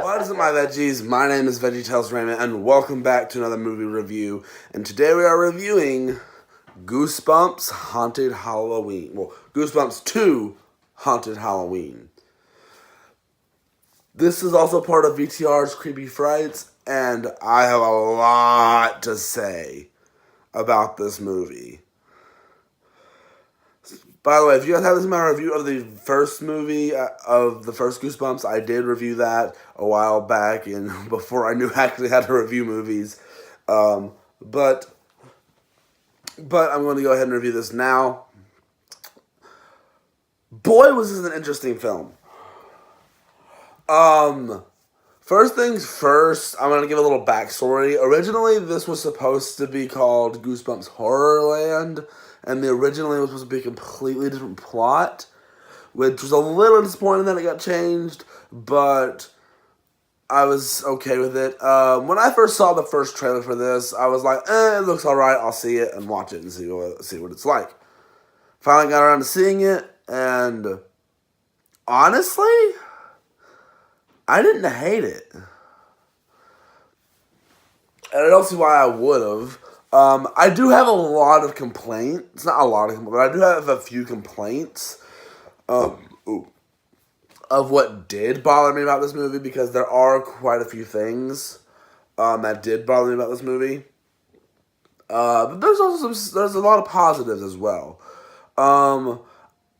What is up, my veggies? My name is VeggieTales Raymond, and welcome back to another movie review. And today we are reviewing Goosebumps Haunted Halloween. Well, Goosebumps 2 Haunted Halloween. This is also part of VTR's Creepy Frights, and I have a lot to say about this movie. By the way, if you guys haven't seen my review of the first movie, of the first Goosebumps, I did review that a while back, and before I knew I actually had to review movies. But I'm going to go ahead and review this now. Boy, was this an interesting film. First things first, I'm going to give a little backstory. Originally, this was supposed to be called Goosebumps Horrorland, and originally it was supposed to be a completely different plot, which was a little disappointing that it got changed, but I was okay with it. When I first saw the first trailer for this, I was like, it looks alright, I'll see it and watch it and see what it's like. Finally got around to seeing it, and honestly, I didn't hate it. And I don't see why I would have. I do have a lot of complaints. Not a lot of complaints, but I do have a few complaints of what did bother me about this movie, because there are quite a few things that did bother me about this movie. But there's also there's a lot of positives as well.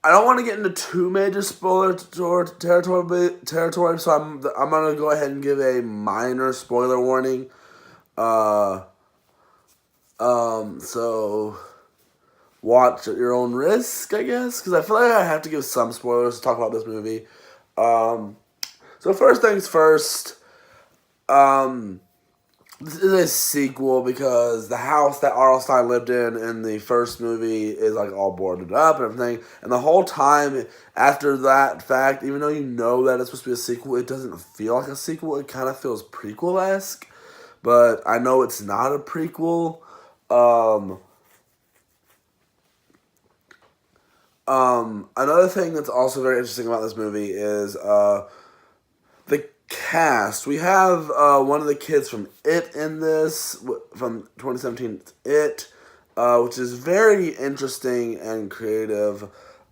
I don't want to get into too major spoiler territory, so I'm gonna go ahead and give a minor spoiler warning. So watch at your own risk, I guess, because I feel like I have to give some spoilers to talk about this movie. So first things first, this is a sequel because the house that R.L. Stein lived in the first movie is like all boarded up and everything, and the whole time after that fact, even though you know that it's supposed to be a sequel, it doesn't feel like a sequel. It kind of feels prequel-esque, but I know it's not a prequel. Another thing that's also very interesting about this movie is the cast. We have one of the kids from It in this, from 2017 It, which is very interesting and creative.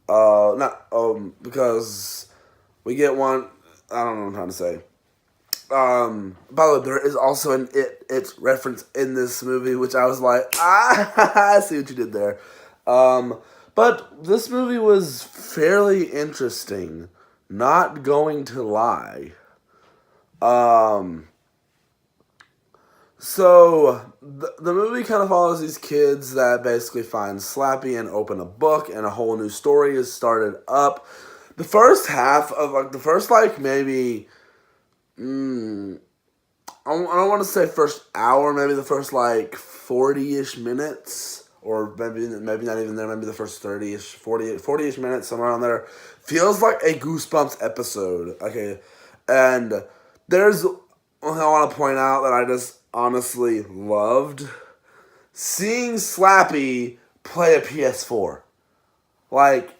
Because we get one, I don't know what I'm trying to say. By the way, there is also an It reference in this movie, which I was like, I see what you did there. But this movie was fairly interesting, not going to lie. So the movie kind of follows these kids that basically find Slappy and open a book, and a whole new story is started up. The first half of, like, the first, like, maybe, I don't want to say first hour, maybe the first, like, 40-ish minutes, or maybe not even there, maybe the first 30-ish, 40-ish minutes, somewhere around there, feels like a Goosebumps episode, okay? And there's one thing I want to point out that I just honestly loved. Seeing Slappy play a PS4. Like,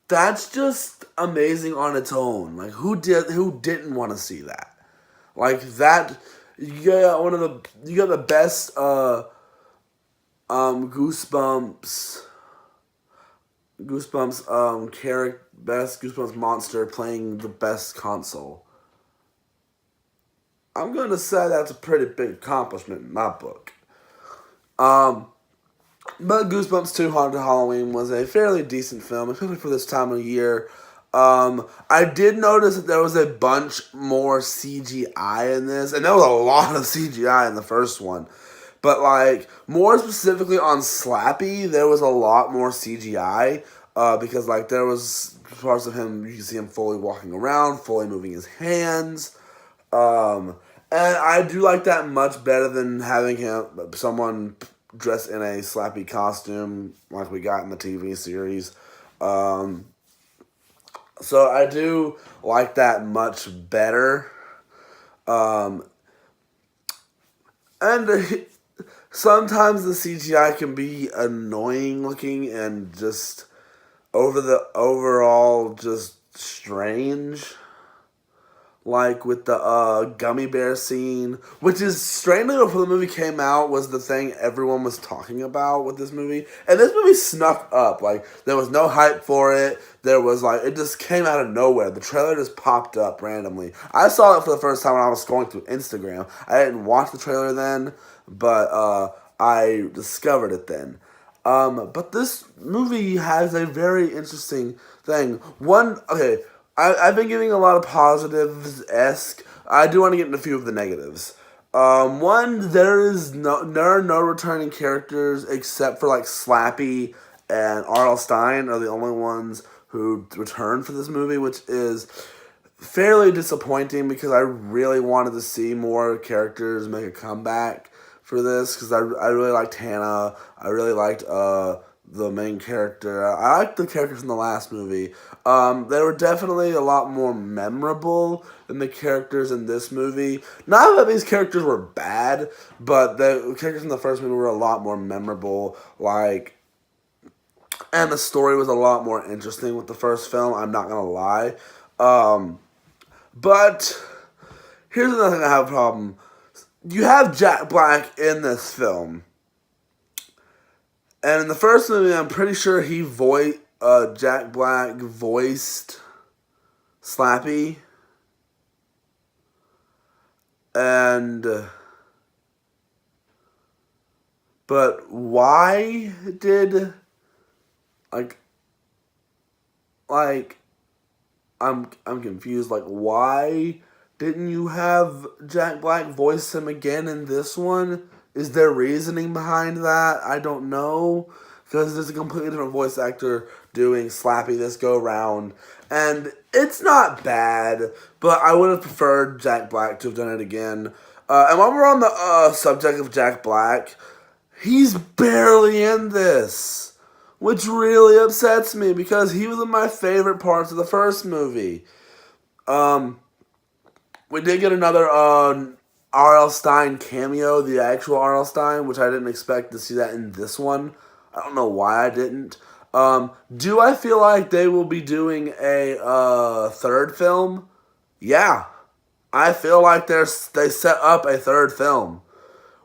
that's just amazing on its own. Like, who didn't want to see that? Like, that, you got the best Goosebumps character, best Goosebumps monster playing the best console. I'm gonna say that's a pretty big accomplishment in my book. But Goosebumps 2 Haunted Halloween was a fairly decent film, especially for this time of year. I did notice that there was a bunch more CGI in this, and there was a lot of CGI in the first one. But, like, more specifically on Slappy, there was a lot more CGI, because, like, there was parts of him, you can see him fully walking around, fully moving his hands, and I do like that much better than having someone dressed in a Slappy costume like we got in the TV series. So I do like that much better. Um, and sometimes the CGI can be annoying looking and just overall just strange. Like with the gummy bear scene, which is strangely before the movie came out was the thing everyone was talking about with this movie. And this movie snuck up. Like, there was no hype for it. There was, like, it just came out of nowhere. The trailer just popped up randomly. I saw it for the first time when I was scrolling through Instagram. I didn't watch the trailer then, but I discovered it then. But this movie has a very interesting thing. I've been giving a lot of positives-esque. I do want to get into a few of the negatives. One, there are no returning characters except for like Slappy and R.L. Stine are the only ones who return for this movie, which is fairly disappointing because I really wanted to see more characters make a comeback for this because I really liked Hannah. I really liked the main character. I liked the characters in the last movie. They were definitely a lot more memorable than the characters in this movie. Not that these characters were bad, but the characters in the first movie were a lot more memorable. And the story was a lot more interesting with the first film. I'm not gonna lie. But here's another thing I have a problem. You have Jack Black in this film. And in the first movie, I'm pretty sure Jack Black voiced Slappy. But why did, I'm confused. Like, why didn't you have Jack Black voice him again in this one? Is there reasoning behind that? I don't know. Because there's a completely different voice actor doing Slappy this go round. And it's not bad, but I would have preferred Jack Black to have done it again. And while we're on the subject of Jack Black, he's barely in this. Which really upsets me because he was in my favorite parts of the first movie. We did get another R.L. Stine cameo, the actual R.L. Stine, which I didn't expect to see that in this one. I don't know why I didn't. Do I feel like they will be doing a third film? Yeah. I feel like they set up a third film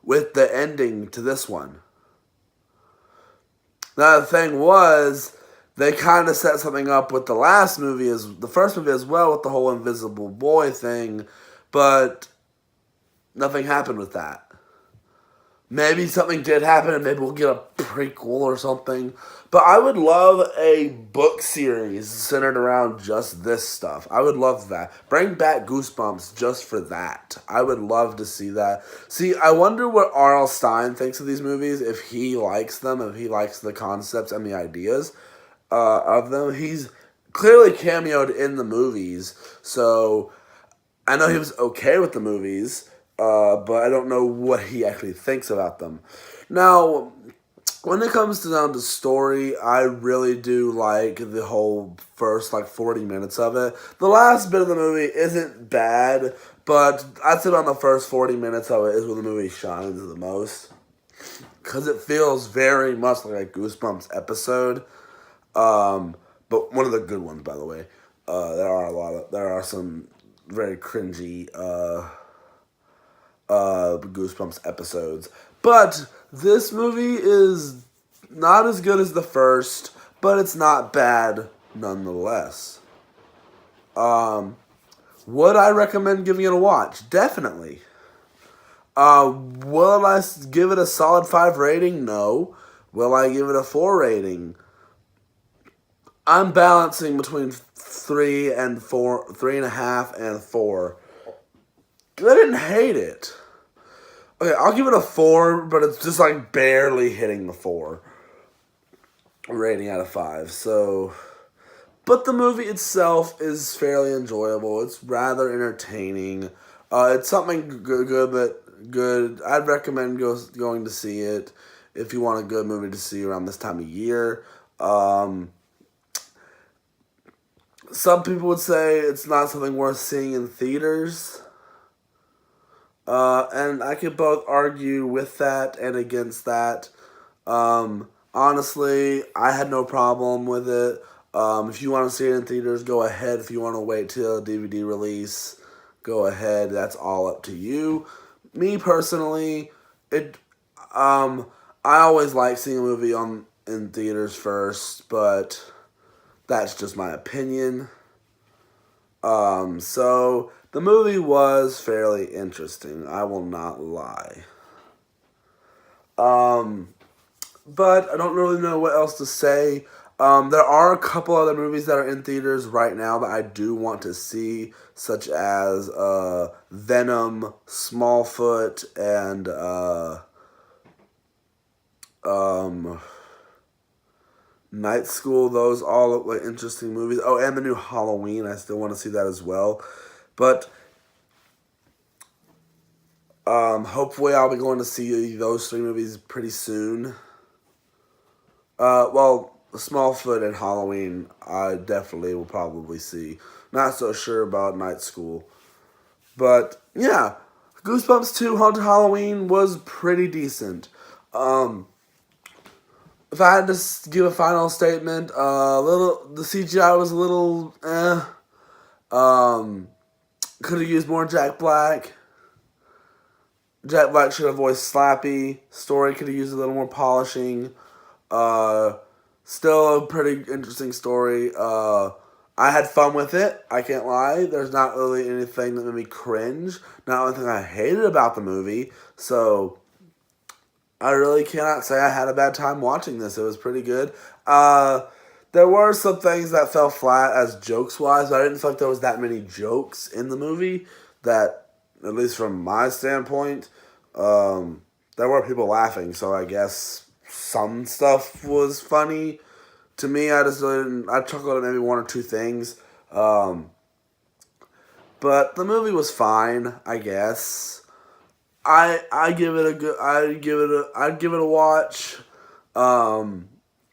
with the ending to this one. Now, the thing was, they kind of set something up with the first movie as well, with the whole invisible boy thing, but nothing happened with that. Maybe something did happen and maybe we'll get a prequel or something. But I would love a book series centered around just this stuff. I would love that. Bring back Goosebumps just for that. I would love to see that. See, I wonder what R.L. Stine thinks of these movies, if he likes them, if he likes the concepts and the ideas of them. He's clearly cameoed in the movies, so I know he was okay with the movies. But I don't know what he actually thinks about them. Now, when it comes down to story, I really do like the whole first 40 minutes of it. The last bit of the movie isn't bad, but I'd say on the first 40 minutes of it is where the movie shines the most. Because it feels very much like a Goosebumps episode. But one of the good ones, by the way. There are some very cringy, Goosebumps episodes. But this movie is not as good as the first, but it's not bad nonetheless. Would I recommend giving it a watch? Definitely. Will I give it a solid 5 rating? No. Will I give it a 4 rating? I'm balancing between 3 and 4, 3.5 and 4. I didn't hate it. Okay, I'll give it a 4, but it's just like barely hitting the 4 rating out of 5. So, but the movie itself is fairly enjoyable. It's rather entertaining. It's something good. I'd recommend going to see it if you want a good movie to see around this time of year. Some people would say it's not something worth seeing in theaters. And I could both argue with that and against that. Honestly, I had no problem with it. If you want to see it in theaters, go ahead. If you want to wait till DVD release, go ahead. That's all up to you. Me personally, I always like seeing a movie in theaters first, but that's just my opinion. So the movie was fairly interesting. I will not lie. But I don't really know what else to say. There are a couple other movies that are in theaters right now that I do want to see, such as Venom, Smallfoot, and Night School. Those all look like interesting movies. Oh, and the new Halloween. I still want to see that as well. But hopefully I'll be going to see those 3 movies pretty soon. Well, Smallfoot and Halloween, I definitely will probably see. Not so sure about Night School. But, yeah, Goosebumps 2 Haunted Halloween was pretty decent. If I had to give a final statement, the CGI was a little, could have used more Jack Black. Jack Black should have voiced Slappy. Story could have used a little more polishing. Still a pretty interesting story. I had fun with it. I can't lie. There's not really anything that made me cringe. Not anything I hated about the movie. So I really cannot say I had a bad time watching this. It was pretty good. There were some things that fell flat as jokes-wise, but I didn't feel like there was that many jokes in the movie that, at least from my standpoint, there were people laughing, so I guess some stuff was funny. To me, I chuckled at maybe 1 or 2 things. But the movie was fine, I guess. I'd give it a watch.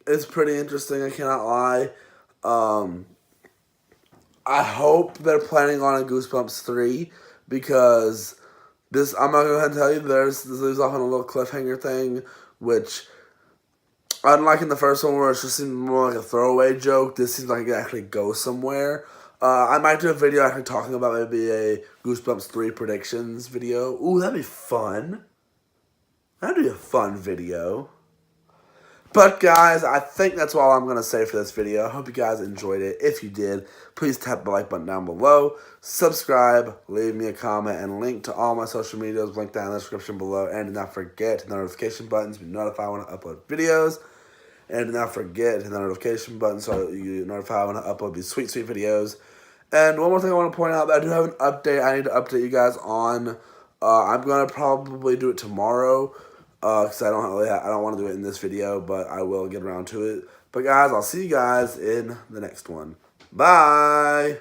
It's pretty interesting, I cannot lie. I hope they're planning on a Goosebumps 3 because I'm not going to tell you, this leaves off on a little cliffhanger thing, which, unlike in the first one where it just seemed more like a throwaway joke, this seems like it actually goes somewhere. I might do a video actually talking about maybe a Goosebumps 3 predictions video. Ooh, that'd be fun. That'd be a fun video. But guys, I think that's all I'm going to say for this video. I hope you guys enjoyed it. If you did, please tap the like button down below. Subscribe, leave me a comment, and link to all my social medias linked down in the description below. And do not forget to hit the notification button to be notified when I upload videos. And do not forget to hit the notification button so you get notified when I upload these sweet, sweet videos. And one more thing I want to point out, that I do have an update I need to update you guys on. I'm going to probably do it tomorrow. Because I don't want to do it in this video, but I will get around to it. But guys, I'll see you guys in the next one. Bye!